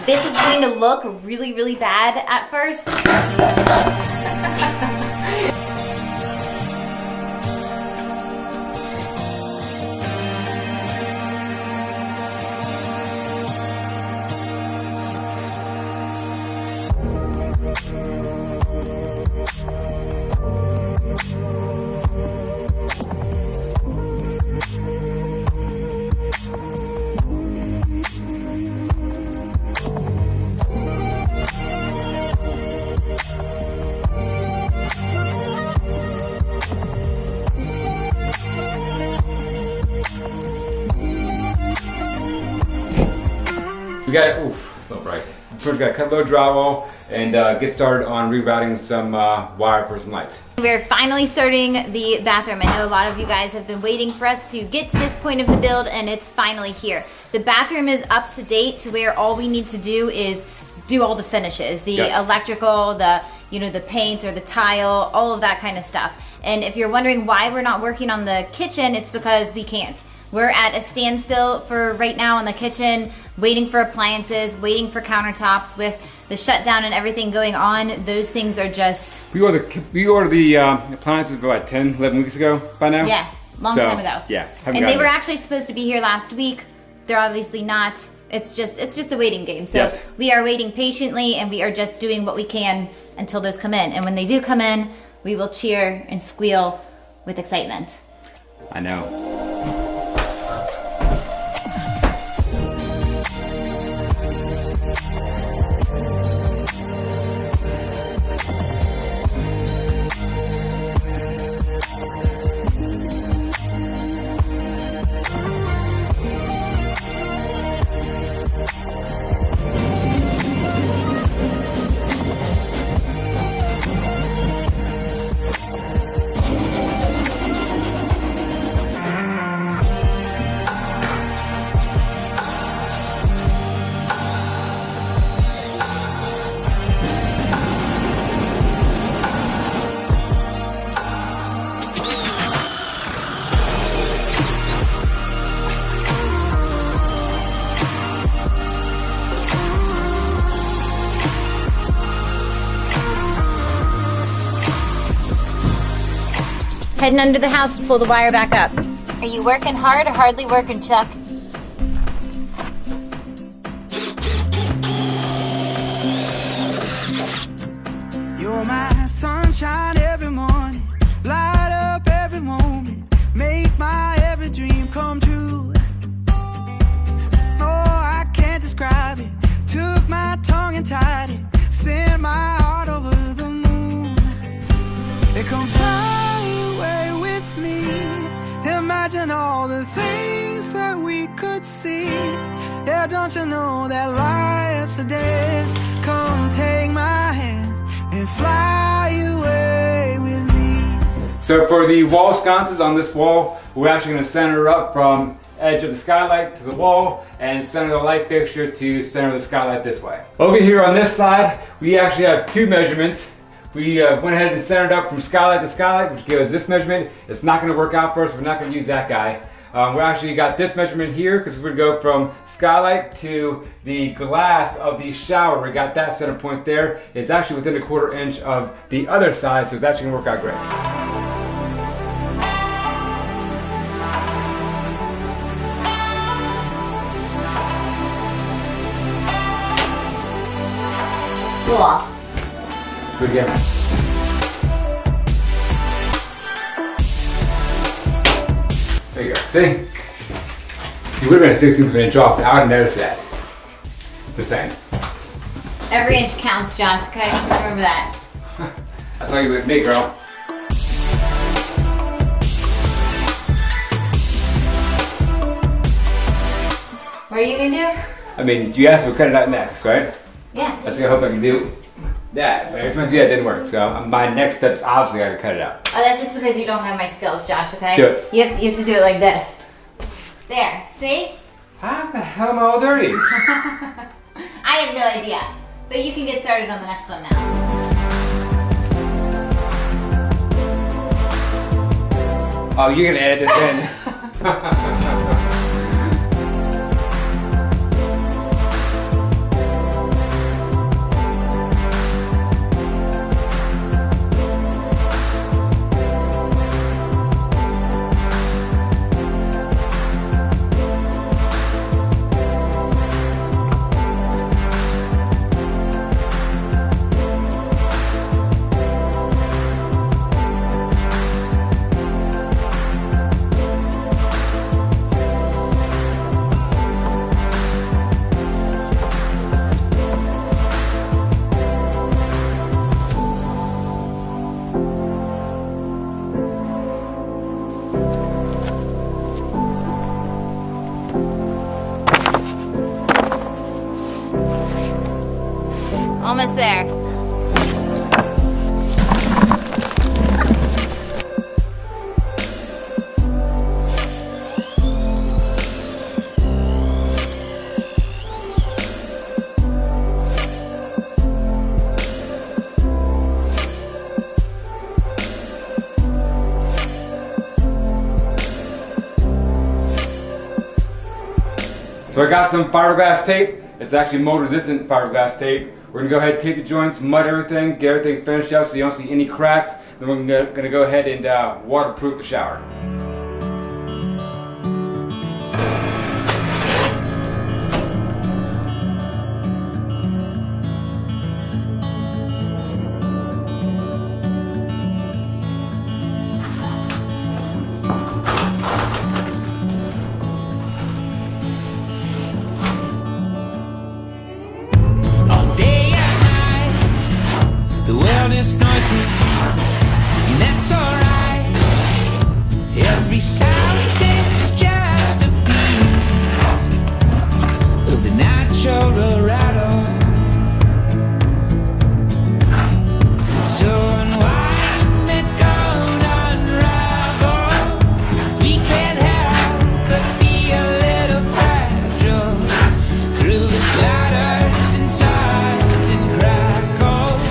This is going to look really, really bad at first. We got, oof, it's not bright. So we got to cut a little drywall and get started on rerouting some wire for some lights. We're finally starting the bathroom. I know a lot of you guys have been waiting for us to get to this point of the build, and it's finally here. The bathroom is up to date to where all we need to do is do all the finishes, the electrical, the the paint or the tile, all of that kind of stuff. And if you're wondering why we're not working on the kitchen, it's because we can't. We're at a standstill for right now in the kitchen, waiting for appliances, waiting for countertops. With the shutdown and everything going on, those things are just... We ordered the appliances about 10, 11 weeks ago by now? Yeah, long time ago. Yeah. And they were actually supposed to be here last week. They're obviously not. It's just a waiting game. So we are waiting patiently, and we are just doing what we can until those come in. And when they do come in, we will cheer and squeal with excitement. I know. Heading under the house to pull the wire back up. Are you working hard or hardly working, Chuck? You're my sunshine every morning, light up every moment, make my every dream come true. Oh, I can't describe it. Took my tongue and tied it, sent my heart over the moon. It come fly away with me. Imagine all the things that we could see. Yeah, don't you know that life's a dance? Come take my hand and fly away with me. So for the wall sconces on this wall, we're actually going to center up from edge of the skylight to the wall and center the light fixture to center the skylight this way. Over here on this side, we actually have two measurements. We went ahead and centered up from skylight to skylight, which gives us this measurement. It's not going to work out for us. We're not going to use that guy. We actually got this measurement here because we're going to go from skylight to the glass of the shower. We got that center point there. It's actually within a 1/4 inch of the other side, so it's actually going to work out great. Cool. Good again. There you go. See? You would have been a 16th of an inch off, but I would have noticed that. The same. Every inch counts, Josh, okay? Remember that. That's why you with me, girl. What are you gonna do? I mean, you asked me to cut it out next, right? Yeah. That's what I hope I can do that. But if I do that, it didn't work. So my next step is obviously I gotta cut it out. Oh, that's just because you don't have my skills, Josh, okay? Do it. You have to do it like this. There, see? How the hell am I all dirty? I have no idea. But you can get started on the next one now. Oh, you're gonna edit this in. Almost there. So I got some fiberglass tape. It's actually mold resistant fiberglass tape. We're gonna go ahead and tape the joints, mud everything, get everything finished up so you don't see any cracks. Then we're gonna go ahead and waterproof the shower. It's noisy, and that's alright. Every sound is just a piece of the natural rattle. So unwind and don't unravel. We can't help but be a little fragile through the splatters inside and crackles.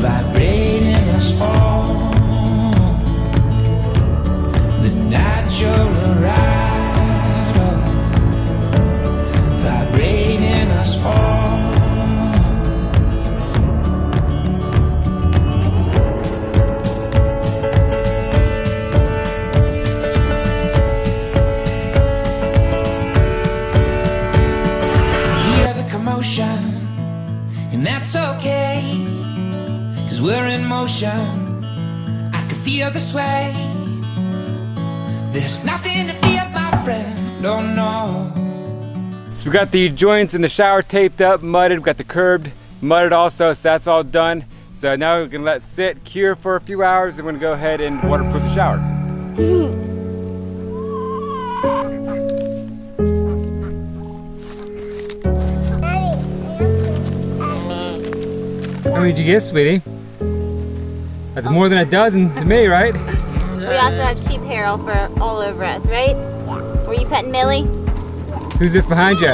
Vibrating us all, the natural rattle, vibrating us all. Hear the commotion, and that's okay. We're in motion, I can feel the sway. There's nothing to fear, my friend, oh no. So we got the joints in the shower taped up, mudded, we got the curbed, mudded also, so that's all done. So now we can let it sit, cure for a few hours, and we're gonna go ahead and waterproof the shower. How many did you get, sweetie? That's more than a dozen to me, right? We also have sheep hair all over us, right? Were you petting Millie? Who's this behind you?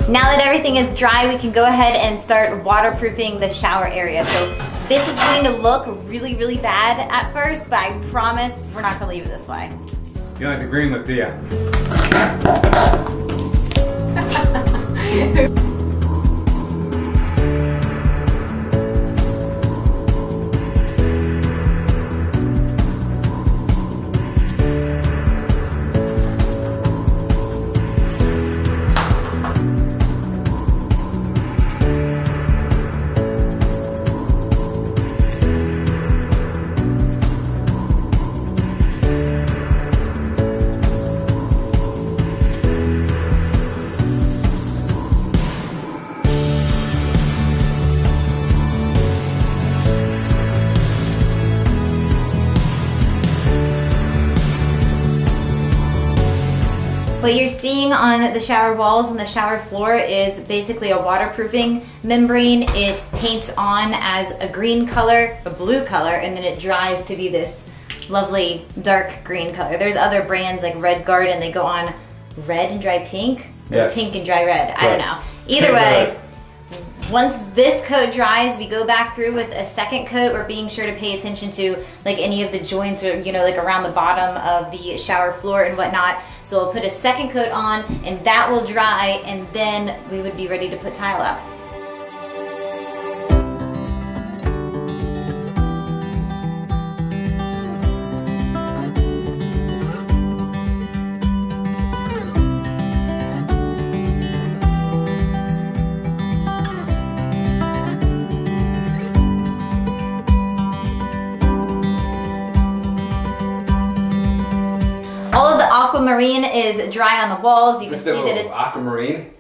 Now that everything is dry, we can go ahead and start waterproofing the shower area. So this is going to look really, really bad at first, but I promise we're not gonna leave it this way. You don't like the green look, do you? What you're seeing on the shower walls and the shower floor is basically a waterproofing membrane. It paints on as a green color, a blue color, and then it dries to be this lovely dark green color. There's other brands like Red Garden, they go on red and dry pink, or yes. Pink and dry red, Correct. I don't know. Either way, once this coat dries, we go back through with a second coat. We're being sure to pay attention to like any of the joints or, you know, like around the bottom of the shower floor and whatnot. So we'll put a second coat on and that will dry, and then we would be ready to put tile up. All of the aquamarine is dry on the walls. You can see that it's aquamarine.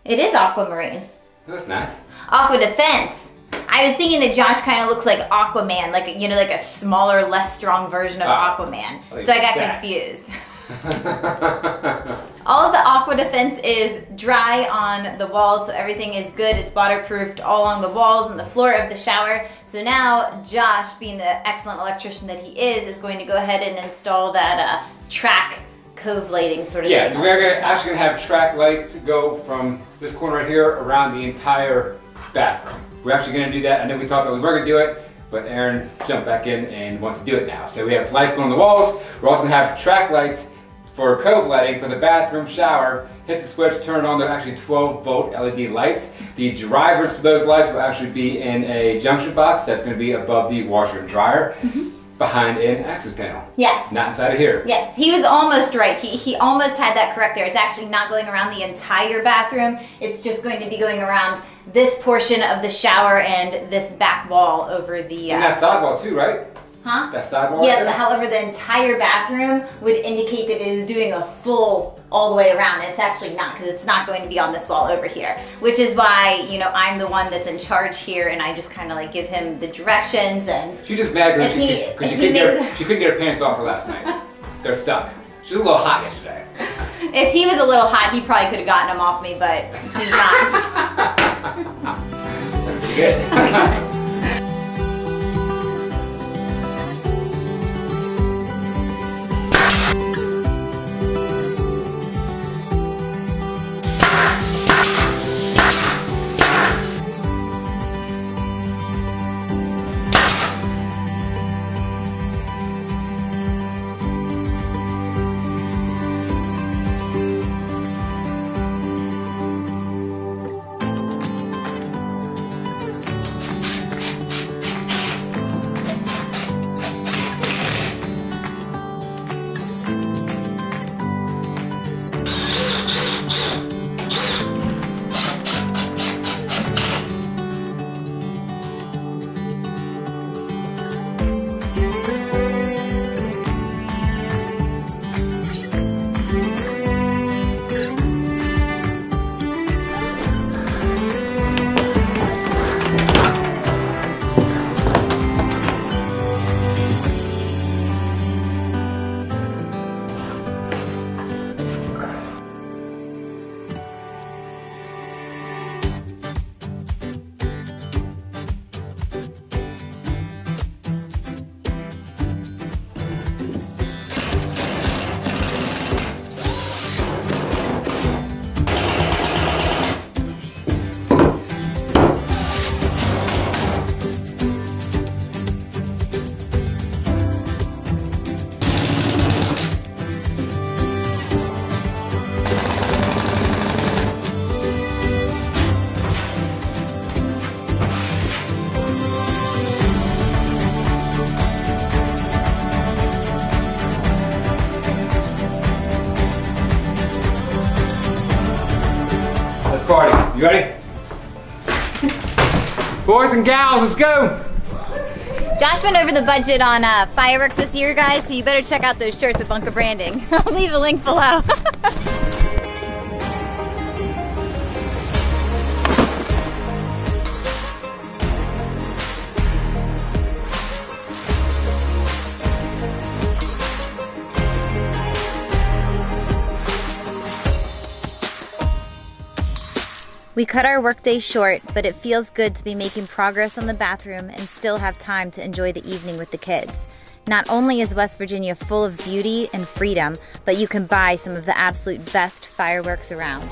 It is aquamarine. No, it's not. Aqua Defense. I was thinking that Josh kind of looks like Aquaman, like, you know, like a smaller, less strong version of Aquaman. So I got confused. All of the Aqua Defense is dry on the walls, so everything is good. It's waterproofed all along the walls and the floor of the shower. So now Josh, being the excellent electrician that he is going to go ahead and install that track cove lighting sort of thing. So we're actually going to have track lights go from this corner right here around the entire bathroom. We're actually going to do that. I know we thought that we were going to do it, but Aaron jumped back in and wants to do it now. So we have lights going on the walls. We're also going to have track lights for cove lighting for the bathroom shower. Hit the switch, turn it on. They're actually 12-volt LED lights. The drivers for those lights will actually be in a junction box that's going to be above the washer and dryer, behind an access panel. Yes. Not inside of here. Yes, he was almost right. He almost had that correct there. It's actually not going around the entire bathroom. It's just going to be going around this portion of the shower and this back wall over the... And that side wall too, right? Huh? That sidewall? Yeah, however, the entire bathroom would indicate that it is doing a full all the way around. It's actually not, because it's not going to be on this wall over here, which is why, you know, I'm the one that's in charge here, and I just kind of like give him the directions. And she's just mad because she couldn't get her pants off for last night. They're stuck. She was a little hot yesterday. If he was a little hot, he probably could have gotten them off me, but he's not. That's pretty good. Party. You ready? Boys and gals, let's go! Josh went over the budget on fireworks this year, guys, so you better check out those shirts at Bunker Branding. I'll leave a link below. We cut our workday short, but it feels good to be making progress on the bathroom and still have time to enjoy the evening with the kids. Not only is West Virginia full of beauty and freedom, but you can buy some of the absolute best fireworks around.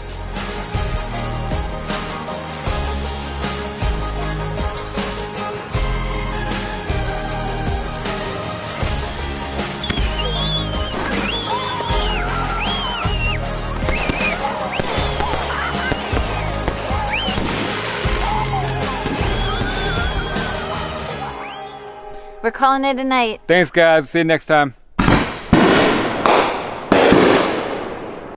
We're calling it a night. Thanks, guys. See you next time.